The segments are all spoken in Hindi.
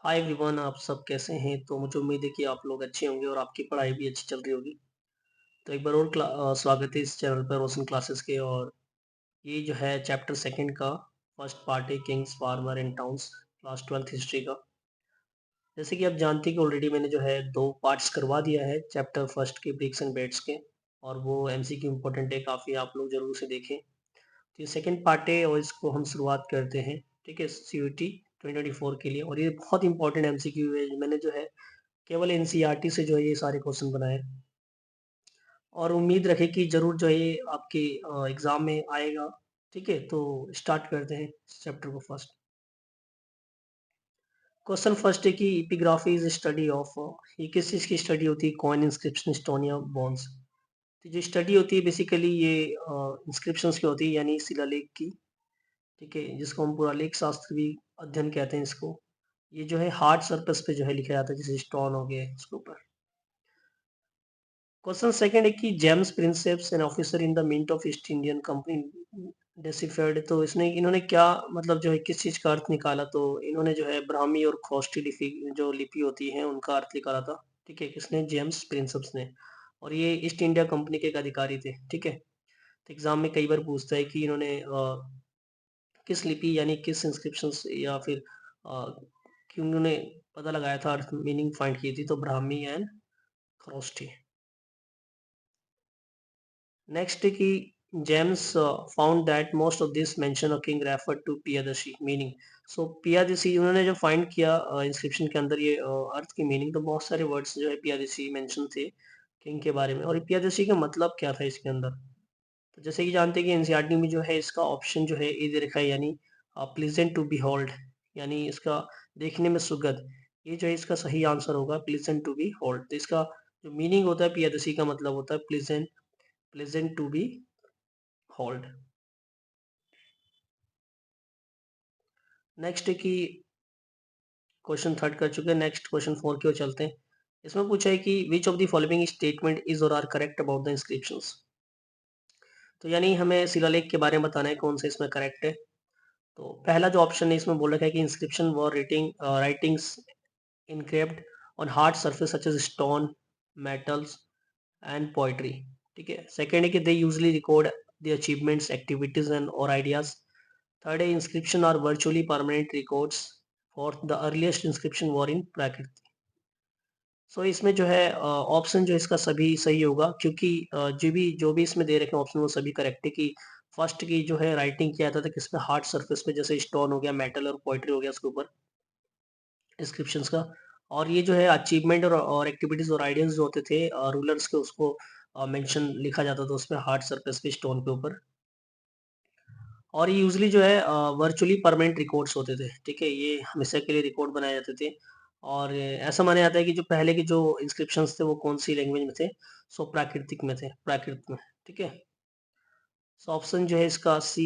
हाय एवरीवन, आप सब कैसे हैं? तो मुझे उम्मीद है कि आप लोग अच्छे होंगे और आपकी पढ़ाई भी अच्छी चल रही होगी। तो एक बार और स्वागत है इस चैनल पर रोशन क्लासेस के। और ये जो है चैप्टर सेकंड का फर्स्ट पार्ट है, Kings farmer and towns, class 12th history का। जैसे कि आप जानते हैं कि ऑलरेडी मैंने जो है 2 पार्ट्स करवा दिया है चैप्टर फर्स्ट के ब्रिक्स एंड बेट्स के, और वो एमसीक्यू इम्पोर्टेंट है काफ़ी, आप लोग ज़रूर से देखें। तो ये सेकंड पार्ट है और इसको हम शुरुआत करते हैं, ठीक है, सीयूईटी 2024 के लिए। और ये बहुत इंपॉर्टेंट एमसीक्यू है। मैंने जो है केवल एनसीईआरटी से जो है ये सारे क्वेश्चन बनाए, और उम्मीद रखें कि ज़रूर जो है ये आपके एग्ज़ाम में आएगा। ठीक है, तो स्टार्ट करते हैं इस चैप्टर को फर्स्ट। क्वेश्चन फर्स्ट है कि एपिग्राफी इज स्टडी ऑफ, ये किस चीज़ की स्टडी होती है? कॉइन, इंस्क्रिप्शन, स्टोन या बोन्स। तो जो स्टडी होती है बेसिकली ये इंस्क्रिप्शंस की होती है, यानी शिलालेख की। ठीक है, जिसको हम पुरालेख शास्त्र भी अध्ययन कहते हैं इसको। ये जो है हार्ड सरफेस पे जो है लिखा जाता है, जैसे स्टोन हो गया इसके ऊपर। क्वेश्चन सेकंड है कि James Prinsep's an officer in the mint of East Indian Company deciphered. तो इसने इन्होंने क्या मतलब जो है किस चीज का अर्थ निकाला? तो इन्होंने जो है ब्राह्मी और खोष्टी लिपि, जो लिपि होती है, उनका अर्थ निकाला था। ठीक है, किसने? जेम्स प्रिंसेप्स ने। और ये ईस्ट इंडिया कंपनी के एक अधिकारी थे। ठीक है, तो एग्जाम में कई बार पूछता है कि इन्होंने किस लिपि यानी किस इंस्क्रिप्शन या फिर क्यों इन्होंने पता लगाया था, अर्थ मीनिंग फाइंड की थी, तो ब्राह्मी एंड खरोष्ठी। नेक्स्ट है कि James found that most of this mention of king refer to Piyadasi meaning. So Piyadasi उन्होंने जो फाइंड किया इंस्क्रिप्शन के अंदर ये अर्थ की मीनिंग, तो बहुत सारे वर्ड्स जो है पियादशी मेंशन थे किंग के बारे में। और पियादशी का मतलब क्या था इसके अंदर? तो जैसे कि जानते हैं कि एनसीईआरटी में जो है इसका ऑप्शन जो है ए दे रखा है, यानी प्लीजेंट टू बिहोल्ड, यानी इसका देखने में सुगंध। ये जो है इसका सही आंसर होगा, प्लीजेंट टू बी होल्ड। तो इसका जो मीनिंग होता है पियादशी का मतलब होता है pleasant, pleasant to behold. Next है कि क्वेश्चन थर्ड कर चुके हैं, नेक्स्ट क्वेश्चन फोर की ओर चलते हैं। इसमें पूछा है कि which of the following statement is or are correct about the inscriptions. तो यानी हमें शिलालेख के बारे में बताना है कौन सा इसमें करेक्ट है। तो पहला जो ऑप्शन है इसमें बोल रखा है कि inscription were writings encrypt on hard surface such as stone, metals and poetry. ठीक है, सेकेंड है कि they usually record the achievements, activities and और आइडियाज। थर्ड है inscription are virtually permanent records. Fourth, the earliest inscription were in Prakrit. So इसमें जो है ऑप्शन जो इसका सभी सही होगा, क्योंकि जो भी इसमें दे रखे ऑप्शन वो सभी करेक्ट है। कि फर्स्ट की जो है राइटिंग किया जाता था किस पे? हार्ड सरफेस पे, जैसे स्टोन हो गया, मेटल और पोइट्री हो गया उसके ऊपर इंस्क्रिप्शंस का। और ये जो है अचीवमेंट और एक्टिविटीज और आइडियाज जो होते थे रूलर्स के, उसको मेंशन लिखा जाता था उसपे हार्ड सरफेस पे, स्टोन के ऊपर। और ये यूजली जो है वर्चुअली परमानेंट रिकॉर्ड्स होते थे। ठीक है, ये हमेशा के लिए रिकॉर्ड बनाए जाते थे। और ऐसा माना जाता है कि जो पहले के जो इंस्क्रिप्शंस थे वो कौन सी लैंग्वेज में थे? सो प्राकृतिक में थे, प्राकृत में। ठीक है, सो ऑप्शन जो है इसका सी,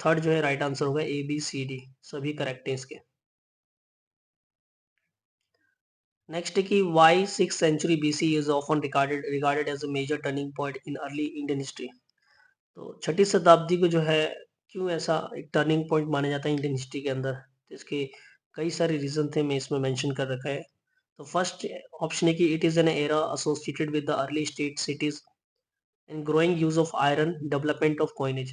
थर्ड जो है राइट आंसर होगा, ए बी सी डी सभी करेक्ट है इसके। नेक्स्ट है कि why 6th century BC is often regarded as a major turning point in early Indian history. तो छठी शताब्दी को जो है क्यों ऐसा एक टर्निंग पॉइंट माना जाता है इंडियन हिस्ट्री के अंदर? तो इसके कई सारे रीजन थे, मैं इसमें मेंशन कर रखा है। तो फर्स्ट ऑप्शन है कि it is an era associated with the early state cities and growing use of iron, development of coinage.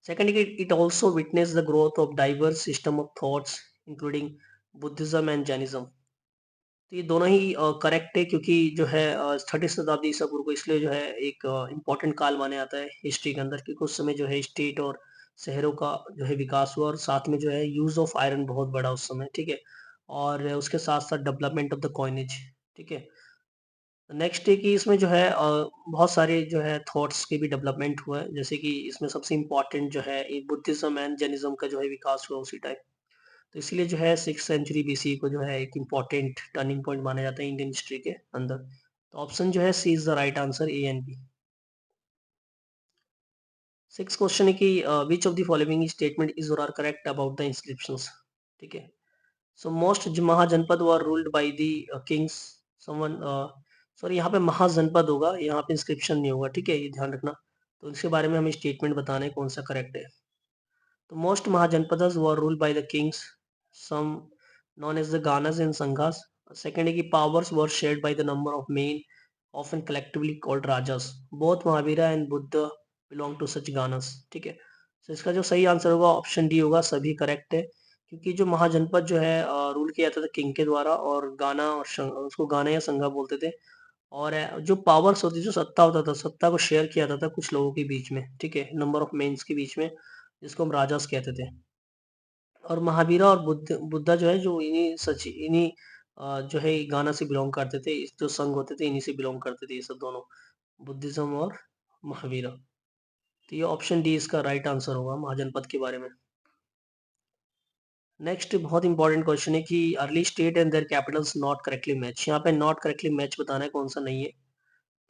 Second है कि it also witness the growth of diverse system of thoughts including Buddhism and Jainism. तो ये दोनों ही करेक्ट है, क्योंकि जो है छठी शताब्दी ईसा पूर्व को इसलिए जो है एक इम्पोर्टेंट काल माना जाता है हिस्ट्री के अंदर, क्योंकि उस समय जो है स्टेट और शहरों का जो है विकास हुआ, और साथ में जो है यूज ऑफ आयरन बहुत बड़ा उस समय। ठीक है, और उसके साथ साथ डेवलपमेंट ऑफ द कॉइनेज। ठीक है, नेक्स्ट है कि इसमें जो है बहुत सारे जो है थॉट्स के भी डेवलपमेंट हुआ है, जैसे कि इसमें सबसे इम्पोर्टेंट जो है बुद्धिज्म एंड जैनिज्म का जो है विकास हुआ उसी टाइम। तो इसलिए जो है 6th century BC को जो है एक इम्पोर्टेंट टर्निंग पॉइंट माना जाता है इंडियन हिस्ट्री के अंदर। तो ऑप्शन जो है C is the right answer, A and B. Six question है कि which of the following statement is or are correct about the inscriptions. ठीक है, so most mahajanapada were ruled by the kings, someone, sorry यहाँ पे महाजनपद होगा, यहाँ पे इंस्क्रिप्शन नहीं होगा। ठीक है, ये ध्यान रखना। तो इसके बारे में हमें स्टेटमेंट बताना है कौन सा करेक्ट है। तो most mahajanapadas were ruled by the kings, some known as the Ganas and Sanghas. Second है कि powers were shared by the number of men, often collectively called rajas. Both Mahavira and Buddha belong to such Ganas. ठीक है, तो इसका जो सही आंसर होगा ऑप्शन डी होगा, सभी करेक्ट है। क्योंकि जो महाजनपद जो है रूल किया जाता था किंग के द्वारा, और गाना और उसको गाना या संघा बोलते थे। और जो पावर्स होती, जो सत्ता होता था, सत्ता को शेयर किया जाता था कुछ लोगों के बीच में, ठीक है, नंबर ऑफ मेंस के बीच में, जिसको हम राजास कहते थे। और महावीरा और बुद्धा जो है, जो इन्हीं जो है गाना से बिलोंग करते थे, जो संघ होते थे इन्हीं से बिलोंग करते थे ये सब दोनों, बुद्धिज्म और महावीरा। तो ये ऑप्शन डी इसका राइट आंसर होगा महाजनपद के बारे में। नेक्स्ट बहुत इंपॉर्टेंट क्वेश्चन है कि early state and there Capitals not correctly match. यहाँ पे नॉट करेक्टली मैच बताना है कौन सा नहीं है।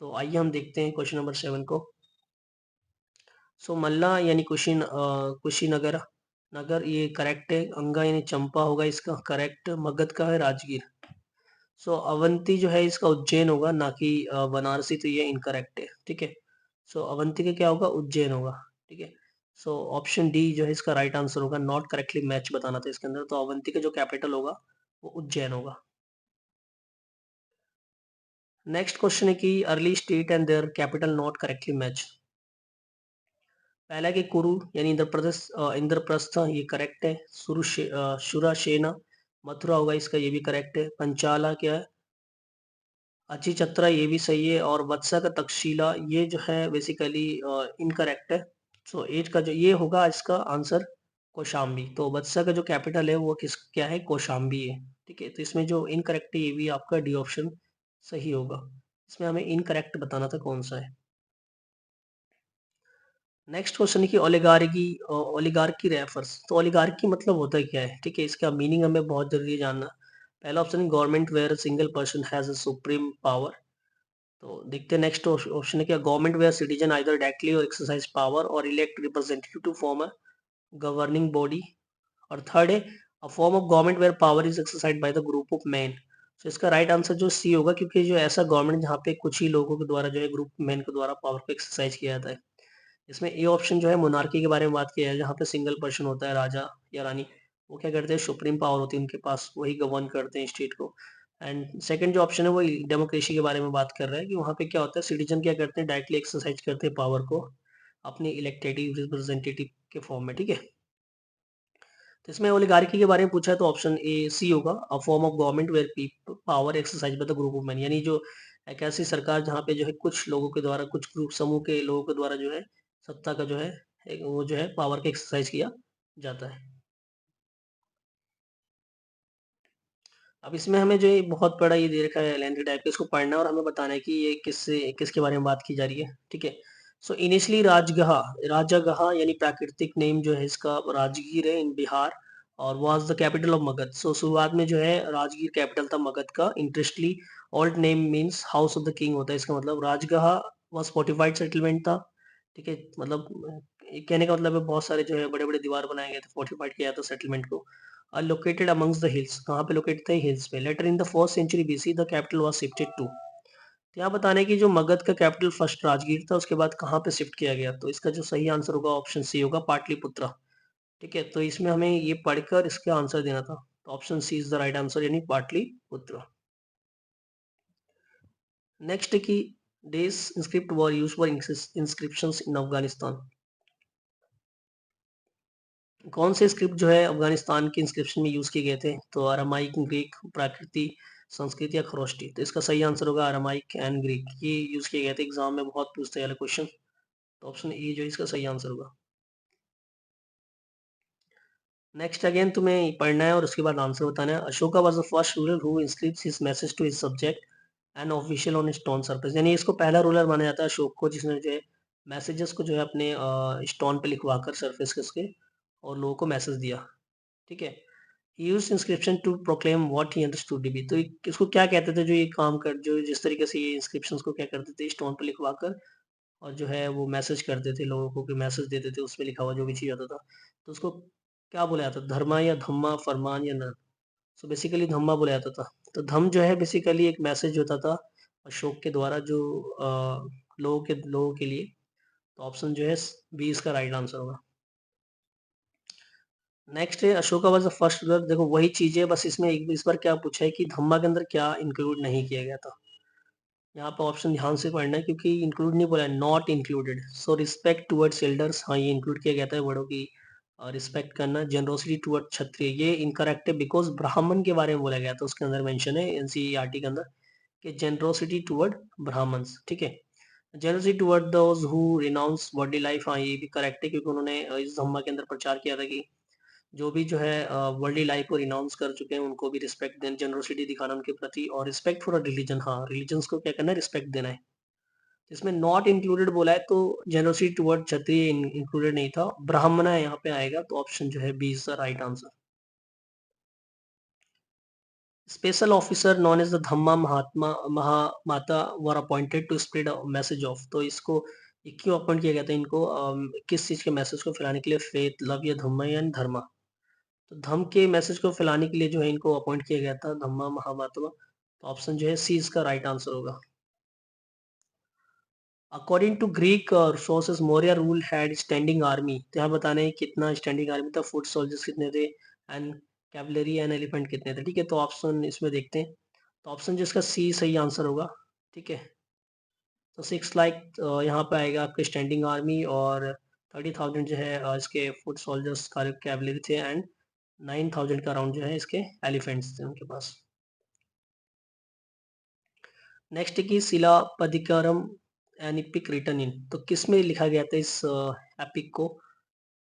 तो आइए हम देखते हैं क्वेश्चन नंबर 7 को। सो मल्ला यानी कुशीनगर नगर ये करेक्ट है। अंगा यानी चंपा होगा इसका करेक्ट। मगध का है राजगीर। सो अवंती जो है इसका उज्जैन होगा, ना कि बनारसी, तो ये इनकरेक्ट है। ठीक है, सो अवंती का क्या होगा, उज्जैन होगा। ठीक है, सो ऑप्शन डी जो है इसका राइट आंसर होगा। नॉट करेक्टली मैच बताना था इसके अंदर, तो अवंती का जो कैपिटल होगा वो उज्जैन होगा। नेक्स्ट क्वेश्चन है कि early state and their capital not correctly match. पहला कि कुरु यानी इंद्रप्रस्थ, ये करेक्ट है। शुरासेना मथुरा होगा इसका, ये भी करेक्ट है। पंचाला क्या है, अचिचत्रा, ये भी सही है। और वत्सा का तक्षशिला ये जो है बेसिकली इनकरेक्ट है। सो एट का जो ये होगा इसका आंसर कौशाम्बी। तो वत्सा का जो कैपिटल है वो क्या है, कौशाम्बी है। ठीक है, तो इसमें जो इनकरेक्ट है ये भी आपका डी ऑप्शन सही होगा। इसमें हमें इनकरेक्ट बताना था कौन सा है। नेक्स्ट क्वेश्चन है कि ओलिगार्की रेफर्स, तो ओलिगार्की मतलब होता है क्या है। ठीक है, इसका मीनिंग हमें बहुत जरूरी है जानना। पहला ऑप्शन है government where single person has a supreme power. तो देखते हैं नेक्स्ट ऑप्शन है क्या, government where citizen either directly or exercise power और elect representative to form a governing body. और थर्ड है a form of government where power is exercise by the group of man. तो इसका राइट आंसर जो सी होगा, क्योंकि जो ऐसा गवर्नमेंट जहाँ पे कुछ ही लोगों के द्वारा जो है ग्रुप मैन के द्वारा पावर को एक्सरसाइज किया जाता है। इसमें ए ऑप्शन जो है मोनार्की के बारे में बात किया है, जहाँ पे सिंगल पर्सन होता है, राजा या रानी। वो क्या करते हैं, सुप्रीम पावर होती है उनके पास, वही गवर्न करते हैं स्टेट को। एंड सेकंड जो ऑप्शन है वो डेमोक्रेसी के बारे में बात कर रहा है, कि वहाँ पे क्या होता है, सिटीजन क्या करते हैं, डायरेक्टली एक्सरसाइज करते हैं पावर को अपने इलेक्टेड रिप्रेजेंटेटिव के फॉर्म में। ठीक है, तो इसमें ओलिगार्की के बारे में पूछा है, तो ऑप्शन ए सी होगा, a form of government where power exercise by the group of man, यानी जो एक ऐसी सरकार जहाँ पे जो है कुछ लोगों के द्वारा, कुछ ग्रुप समूह के लोगों के द्वारा जो है सत्ता का जो है वो जो है पावर का एक्सरसाइज किया जाता है। अब इसमें हमें जो ये बहुत बड़ा ये दे रखा है लेंथ टाइप का, इसको पढ़ना है और हमें बताना है कि ये किसके बारे में बात की जा रही है। ठीक है, सो इनिशियली राजगहा यानी प्राकृतिक नेम जो है इसका राजगीर है इन बिहार, और was the capital of Magadh. So शुरुआत में जो है राजगीर कैपिटल था मगध का। Interestingly old name means house of the king होता है इसका मतलब। राजगहा वाज फोर्टिफाइड सेटलमेंट था। ठीक है, मतलब कहने का मतलब है बहुत सारे जो है बड़े बड़े दीवार बनाए गए थे, फोर्टिफाइड किया था सेटलमेंट को। are located amongst the hills, कहाँ पे लोकेटेड थे, हिल्स पे। Later in the 4th century BC the capital was shifted to. तो यहाँ बताने की जो मगध का कैपिटल फर्स्ट राजगीर था, उसके बाद कहाँ पे शिफ्ट किया गया, तो इसका जो सही आंसर होगा ऑप्शन सी होगा, पाटलिपुत्रा। ठीक है, तो इसमें हमें ये पढ़कर इसका आंसर देना था, तो option C is the right answer, यानी पाटलिपुत्रा। नेक्स्ट की डेस script were used for inscriptions in Afghanistan. कौन से स्क्रिप्ट जो है अफगानिस्तान के इंस्क्रिप्शन में यूज किए गए थे, तो अरामाइक, ग्रीक, प्राकृति, संस्कृत या खरोष्टी। तो इसका सही आंसर होगा अरामाइक एंड ग्रीक, ये यूज किए गए थे। एग्जाम में बहुत पूछते हैं क्वेश्चन, तो ऑप्शन ए जो है इसका सही आंसर होगा। नेक्स्ट अगेन तुम्हें पढ़ना है और उसके बाद आंसर बताना है। Ashoka was the first ruler who inscribes his message to his subject and official on stone surface, यानी इसको पहला रूलर माना जाता है अशोक को, जिसने जो है मैसेजेस को जो है अपने स्टोन पे लिखवाकर सरफेस के और लोगों को मैसेज दिया। ठीक है, he used inscription to proclaim what he understood to be। तो इसको क्या कहते थे, जो ये काम कर, जो जिस तरीके से ये इंस्क्रिप्शंस को क्या करते थे, स्टोन पर लिखवा कर और जो है वो मैसेज करते थे लोगों को, कि मैसेज देते थे उसमें लिखा हुआ जो भी चीज आता था, तो उसको क्या बोला जाता था, धर्मा या धम्मा, फरमान या न। सो बेसिकली धम्मा बोला जाता था। तो धम जो है बेसिकली एक मैसेज होता था अशोक के द्वारा, जो लोगों के लिए। तो ऑप्शन जो है बी इसका राइट आंसर होगा। नेक्स्ट है Ashoka was the first ruler. देखो वही चीज है, बस इसमें इस बार क्या पूछा है कि धम्मा के अंदर क्या इंक्लूड नहीं किया गया था। यहाँ पे ऑप्शन ध्यान से पढ़ना है क्योंकि इंक्लूड नहीं बोला है, not included. So respect towards elders, हाँ ये इंक्लूड किया गया था, बड़ों की रिस्पेक्ट करना। जेनरोसिटी टुवर्ड क्षत्रिय ये इनकरेक्ट है बिकॉज ब्राह्मण के बारे में बोला गया था, उसके अंदर मेंशन है एनसीईआरटी के अंदर कि जेनरोसिटी टुवर्ड ब्राह्मण्स, ठीक है। Generosity toward those who renounce body life, हाँ ये भी करेक्ट है क्योंकि उन्होंने इस धम्मा के अंदर प्रचार किया था कि जो भी जो है वर्ल्डली लाइफ को रिनाउंस कर चुके हैं उनको भी रिस्पेक्ट देना, जनरोसिटी दिखाना उनके प्रति, और रिस्पेक्ट फॉर रिलीजन, हाँ रिलीजन्स को क्या करना है, रिस्पेक्ट देना है। इसमें नॉट इंक्लूडेड बोला है तो जनरोसिटी टुवर्ड क्षत्रिय इंक्लूडेड नहीं था, ब्राह्मण यहाँ पे आएगा, तो ऑप्शन जो है B is the right answer. Special officer known as the dhamma mahatma mahamatta were appointed to spread message of, तो इसको ये क्यों अपॉइंट किया गया था इनको, किस चीज के मैसेज को फैलाने के लिए, फेथ लव या धम्मा या धर्मा। तो धम्म के मैसेज को फैलाने के लिए जो है इनको अपॉइंट किया गया था, धम्मा महामात्मा। तो ऑप्शन जो है सी इसका राइट आंसर होगा। According to Greek sources Maurya rule had standing army, तो यहाँ बताने कितना स्टैंडिंग आर्मी था, फुट सोल्जर्स कितने थे, एंड कैवलरी एंड एलिफेंट कितने थे, ठीक है। तो ऑप्शन इसमें देखते हैं, तो ऑप्शन जो इसका सी सही आंसर होगा, ठीक है। तो 6 लाख यहाँ पे आएगा आपके स्टैंडिंग आर्मी, और 30,000 जो है इसके फुट सोल्जर्स का कैवलरी थे, एंड 9,000 का अराउंड जो है इसके एलिफेंट्स थे उनके पास। नेक्स्ट की शिलापदिकारम एन इपिक रिटन इन, तो किस में लिखा गया था इस एपिक को।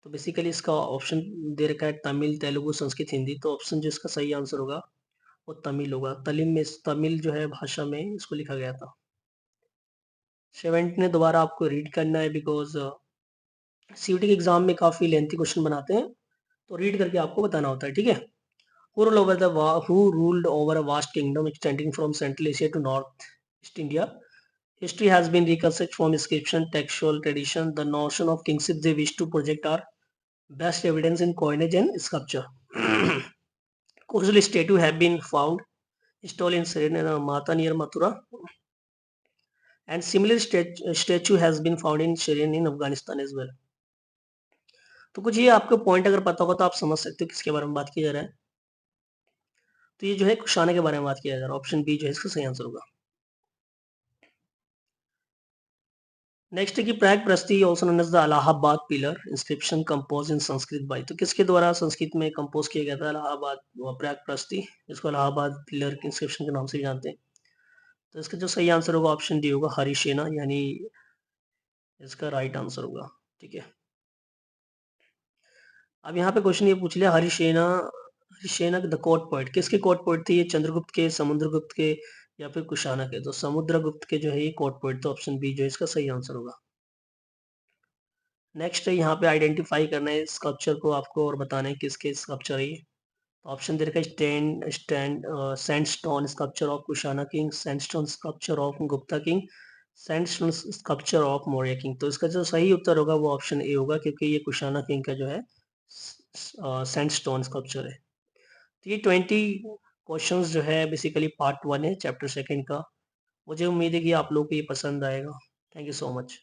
तो बेसिकली इसका ऑप्शन दे रखा है तमिल, तेलुगु, संस्कृत, हिंदी। तो ऑप्शन जो इसका सही आंसर होगा वो तमिल होगा। तमिल जो है भाषा में इसको लिखा गया था। 70 ने दोबारा आपको रीड करना है बिकॉज सीयूटी के एग्जाम में काफी लेंथी क्वेश्चन बनाते हैं, तो रीड करके आपको बताना होता है, ठीक है। Who ruled over a vast kingdom extending from Central Asia to North East India? History has been reconstructed from inscription, textual tradition. The notion of kingship they wish to project are best evidence in coinage and sculpture. Costly statue have been found installed in Mata near Mathura, and similar statue has been found in Shirin in Afghanistan as well. तो कुछ ये आपको पॉइंट अगर पता होगा तो आप समझ सकते हो किसके बारे में बात की जा रहा है। तो ये जो है कुशाना के बारे में बात किया जा रहा है, ऑप्शन बी जो है इसका सही आंसर होगा। नेक्स्ट की Prayag Prashasti also known as the Allahabad pillar inscription compose in Sanskrit by, तो किसके द्वारा संस्कृत में कंपोज किया गया था इलाहाबाद प्राग प्रस्ती, जिसको इलाहाबाद पिलर इंस्क्रिप्शन के नाम से जानते हैं। तो इसका जो सही आंसर होगा ऑप्शन डी होगा, हरिसेना, यानी इसका राइट आंसर होगा, ठीक है। अब यहाँ पे क्वेश्चन ये पूछ लिया, Harisena Harisena the court poet, किसके कोर्ट पोएट थे ये, चंद्रगुप्त के, समुद्रगुप्त के, या फिर कुशाना के। तो समुद्रगुप्त के जो है ये कोर्ट पोएट, तो ऑप्शन बी जो है इसका सही आंसर होगा। नेक्स्ट है यहाँ पे आइडेंटिफाई करना है स्कल्पचर को आपको और बताना है किसके स्कल्पचर है ये। ऑप्शन दे रखा है sandstone sculpture of Kushana king, sandstone sculpture of Gupta king, sandstone sculpture of Maurya king. तो इसका जो सही उत्तर होगा वो ऑप्शन ए होगा क्योंकि ये कुशाना किंग का जो है सैंडस्टोन स्कल्पचर है। तो ये 20 क्वेश्चंस जो है बेसिकली पार्ट 1 है चैप्टर 2 का। मुझे उम्मीद है कि आप लोगों को ये पसंद आएगा। Thank you so much.